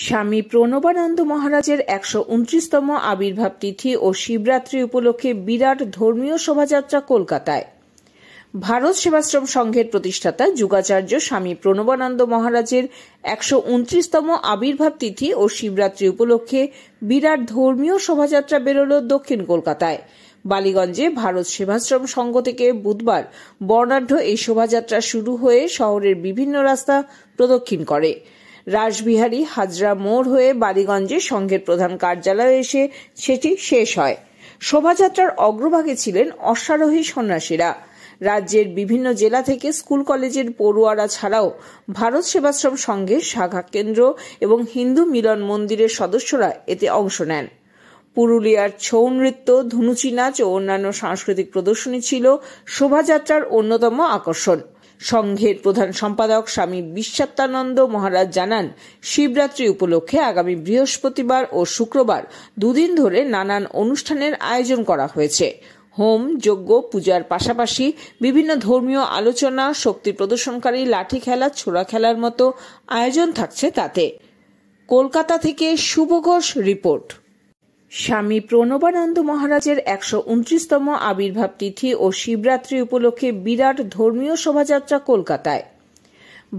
স্বামী প্রণবানন্দ মহারাজের ১২৯তম আবির্ভাব তিথি ও শিবরাত্রি উপলক্ষে বিরাট ধর্মীয় শোভাযাত্রা কলকাতায়। ভারত সেবাশ্রম সংঘের প্রতিষ্ঠাতা যুগাচার্য স্বামী প্রণবানন্দ মহারাজের ১২৯তম আবির্ভাব তিথি ও শিবরাত্রি উপলক্ষে বিরাট ধর্মীয় শোভাযাত্রা বেরোল দক্ষিণ কলকাতায়। বালিগঞ্জে ভারত সেবাশ্রম সংঘ থেকে বুধবার বর্ণাঢ্য এই শোভাযাত্রা শুরু হয়ে শহরের বিভিন্ন রাস্তা প্রদক্ষিণ করে। রাসবিহারী হাজরা মোড় হয়ে বালিগঞ্জে সংঘের প্রধান কার্যালয়ে এসে সেটি শেষ হয়। শোভাযাত্রার অগ্রভাগে ছিলেন অশ্বারোহী সন্ন্যাসীরা। রাজ্যের বিভিন্ন জেলা থেকে স্কুল কলেজের পড়ুয়ারা ছাড়াও ভারত সেবাশ্রম সংঘের শাখা কেন্দ্র এবং হিন্দু মিলন মন্দিরের সদস্যরা এতে অংশ নেন। পুরুলিয়ার ছৌ নৃত্য, ধুনুচি নাচ ও অন্যান্য সাংস্কৃতিক প্রদর্শনী ছিল শোভাযাত্রার অন্যতম আকর্ষণ। সংঘের প্রধান সম্পাদক স্বামী বিশ্বাত্মানন্দ মহারাজ জানান, শিবরাত্রি উপলক্ষে আগামী বৃহস্পতিবার ও শুক্রবার দুদিন ধরে নানান অনুষ্ঠানের আয়োজন করা হয়েছে। হোম, যজ্ঞ, পূজার পাশাপাশি বিভিন্ন ধর্মীয় আলোচনা, শক্তি প্রদর্শনকারী লাঠি খেলা, ছোড়া খেলার মতো আয়োজন থাকছে তাতে। কলকাতা থেকে শুভ ঘোষ রিপোর্ট। স্বামী প্রণবানন্দ মহারাজের ১২৯তম আবির্ভাব তিথি ও শিবরাত্রি উপলক্ষে বিরাট ধর্মীয় শোভাযাত্রা কলকাতায়।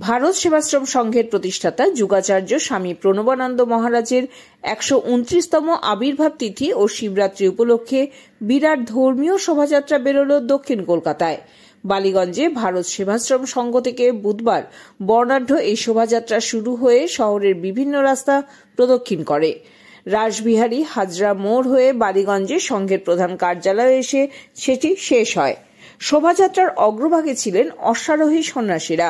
ভারত সেবাশ্রম সংঘের প্রতিষ্ঠাতা যুগাচার্য স্বামী প্রণবানন্দ মহারাজের ১২৯তম আবির্ভাব তিথি ও শিবরাত্রি উপলক্ষে বিরাট ধর্মীয় শোভাযাত্রা বেরোল দক্ষিণ কলকাতায়। বালিগঞ্জে ভারত সেবাশ্রম সংঘ থেকে বুধবার বর্ণাঢ্য এই শোভাযাত্রা শুরু হয়ে শহরের বিভিন্ন রাস্তা প্রদক্ষিণ করে। রাসবিহারী হাজরা মোড় হয়ে বালিগঞ্জে সংঘের প্রধান কার্যালয়ে এসে সেটি শেষ হয়। শোভাযাত্রার অগ্রভাগে ছিলেন অশ্বারোহী সন্ন্যাসীরা।